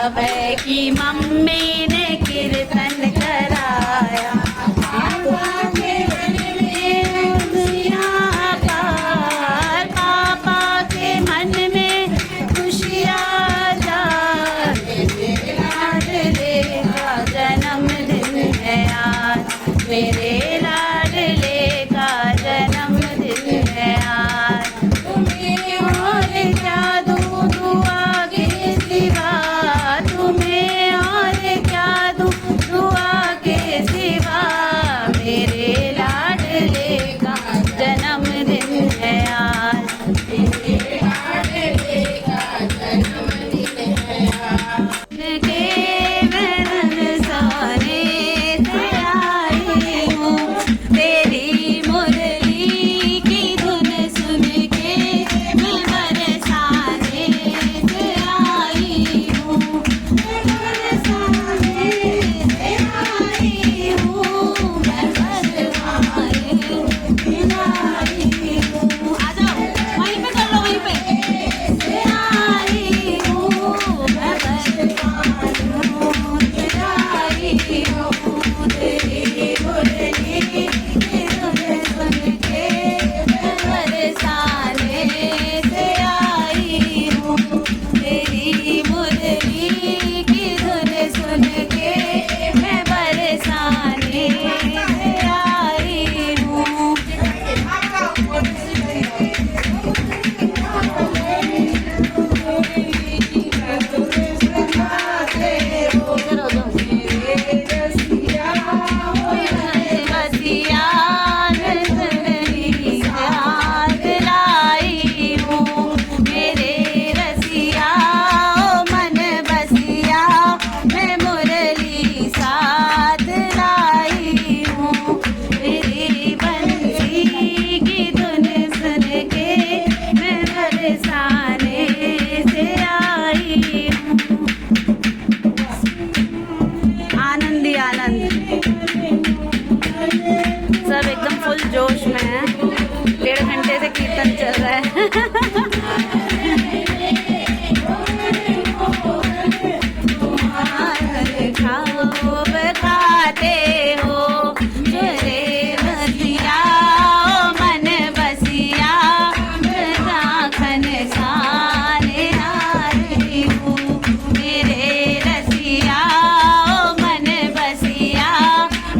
अभय की मम्मी ने कीर्तन कराया, पापा के मन में खुशियाँ पार, पापा के मन में खुशियाँ जाग, मेरे लाडले का जन्मदिन है आज, मेरे लाडले का जन्मदिन है आज। तुम्हें और क्या दूँ दुआ के सिवा, तुम्हें और क्या दूँ दुआ के सिवा, मेरे लाडले का जन्मदिन है आज, मेरे लाडले का जन्मदिन है आज। के मैं सारे से आई हूँ, तेरी मुरली की धुन सुन के मैं बरसाने से आई हूँ, मैं बरसाने से आई हूँ, मैं बरसाने से आई हूँ। आ जाओ वहीं पे कर लो, वहीं पे से आई हूँ, मैं बरसाने से आई हूँ, तेरी मुरली की धुन सुन के मैं बरसाने से आई हूँ, तेरी मुरली की धुन सुन के मैं बरसाने से आई हूँ। बसिया नजरी याद लाई हूँ, मेरे रसिया ओ मन बसिया, मैं मुरली साथ लाई हूँ, मेरी बंसी की धुन सुन के मैं बरसाने से आई हूँ। आनंद ही आनंद, सब एकदम फुल जोश में है, 1.5 घंटे से कीर्तन चल रहा है। खाओ बताते हो चले बसिया ओ मन बसिया, राखन खाने आ रही हूँ, मेरे रसिया ओ मन बसिया,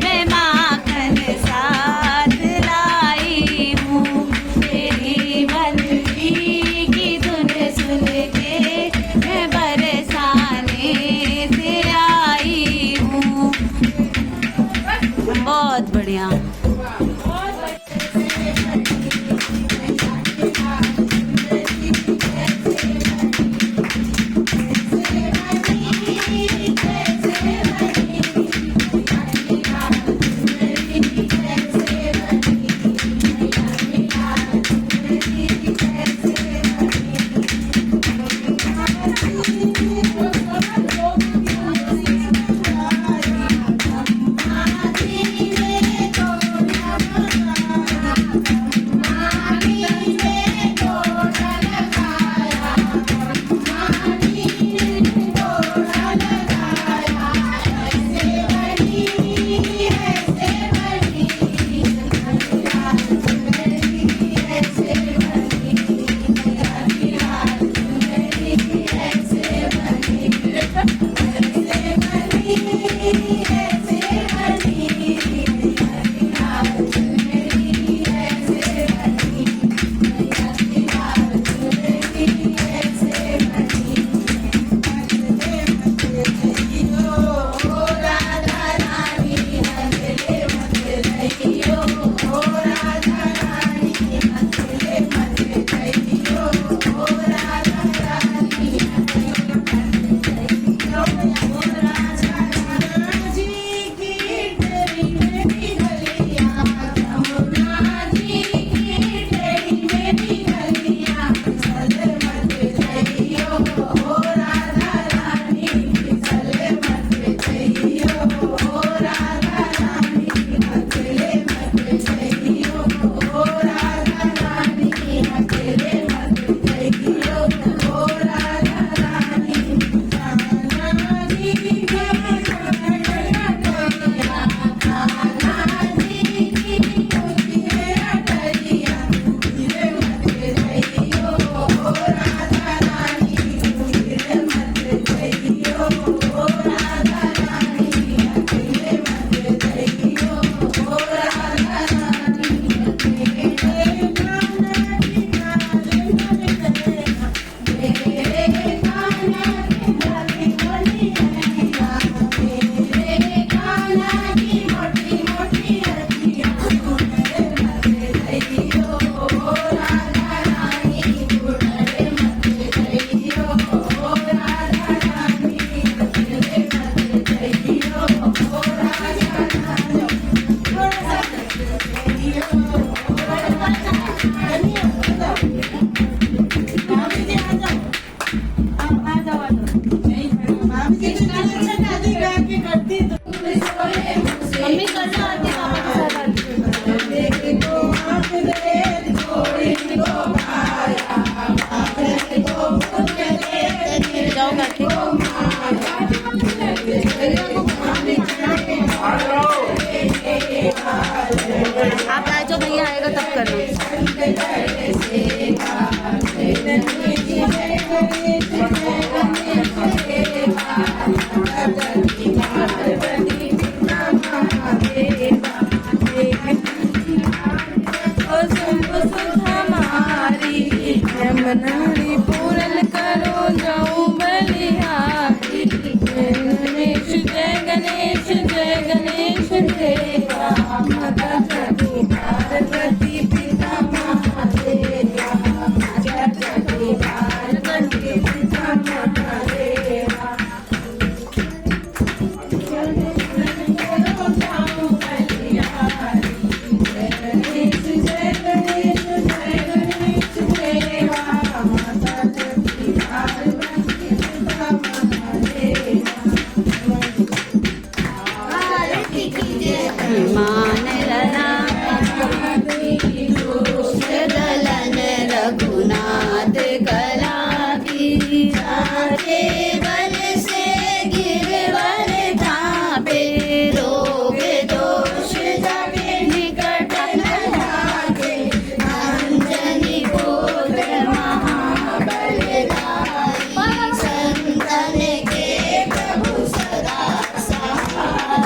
मैं माखन साथ लाई हूँ, तेरी बंसी की धुन सुन के मैं बरसाने से आई हूँ। बहुत बढ़िया। मम्मी करना आती पापा के साथ आती जाओ काकी आप आ जाओ भैया आएगा तब करना पूरन करो जाऊं बलिहारी गणेश जय गणेश जय गणेश देवा माता सती पार्वती पिता महादेवा माता सती पार्वती पिता महादेवा मान लना दलन रघुनाथ कला की बल से गिरवर थापे रोग दोष जाके निकट लागे अंजनी पुत्र महाबलदाई संतन के प्रभु सदा सहाय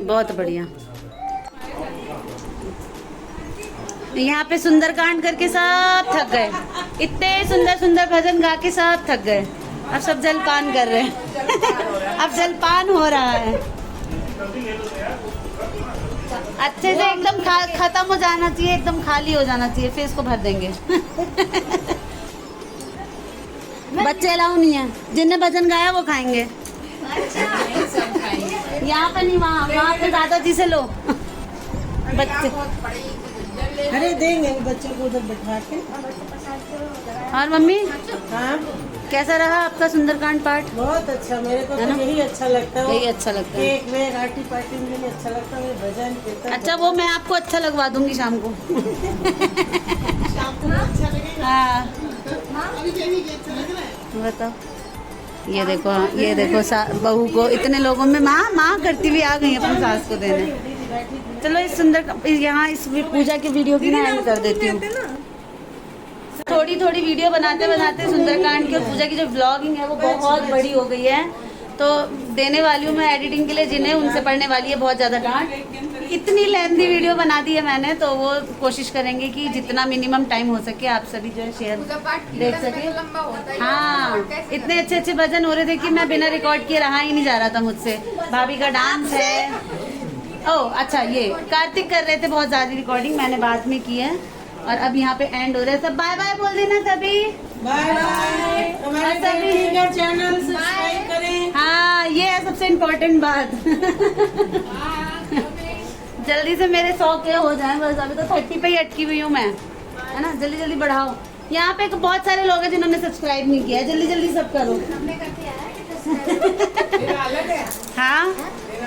बहुत बढ़िया। यहाँ पे सुंदरकांड करके सब थक गए, इतने सुंदर सुंदर भजन गा के सब थक गए। अब सब जलपान कर रहे हैं अब जलपान हो रहा है। अच्छे से एकदम खत्म हो जाना चाहिए, एकदम खाली हो जाना चाहिए, फिर इसको भर देंगे बच्चे अलाउ नहीं है, जिनने भजन गाया वो खाएंगे। यहाँ पे नहीं, वहाँ पे दादाजी से लो बच्चे। अरे देंगे बच्चों को उधर बैठा के। और मम्मी हाँ कैसा रहा आपका सुंदरकांड पाठ? बहुत अच्छा, मेरे को तो यही अच्छा लगता है। यही अच्छा लगता है। केक में आटी पार्टी में नहीं अच्छा लगता है, भजन कीर्तन। अच्छा वो मैं आपको अच्छा लगवा दूंगी शाम को शाम को अच्छा लगेगा। हाँ अभी भी अच्छा लग रहा है। बताओ, ये देखो बहू को इतने लोगों में माँ करती हुई आ गई अपनी सास को देने। चलो इस सुंदर यहाँ इस पूजा की वीडियो की ना एंड कर देती हूँ। थोड़ी थोड़ी वीडियो बनाते बनाते सुंदरकांड की और पूजा की जो व्लॉगिंग है वो बहुत बड़ी हो गई है, तो देने वाली हूँ मैं एडिटिंग के लिए, जिन्हें उनसे पड़ने वाली है बहुत ज़्यादा डांट। इतनी लेंथी वीडियो बना दी है मैंने, तो वो कोशिश करेंगे कि जितना मिनिमम टाइम हो सके आप सभी जो है शेयर देख सके। हाँ इतने अच्छे अच्छे भजन हो रहे थे कि मैं बिना रिकॉर्ड किए रहा ही नहीं जा रहा था मुझसे। भाभी का डांस है, ओह अच्छा ये कार्तिक कर रहे थे बहुत ज़्यादा रिकॉर्डिंग, मैंने बाद में की है। और अब यहाँ पे एंड हो रहा है, सब बाय बाय बोल देना सभी। बाय बाय, हमारे सभी का चैनल सब्सक्राइब करें। हाँ ये है सबसे इम्पोर्टेंट बात जल्दी से मेरे 100 के हो जाए बस, अभी तो 30 पे ही अटकी हुई हूँ मैं, है ना, जल्दी जल्दी बढ़ाओ। यहाँ पे बहुत सारे लोग हैं जिन्होंने सब्सक्राइब नहीं किया है, जल्दी जल्दी सब करो। हाँ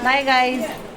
बाय गाइस।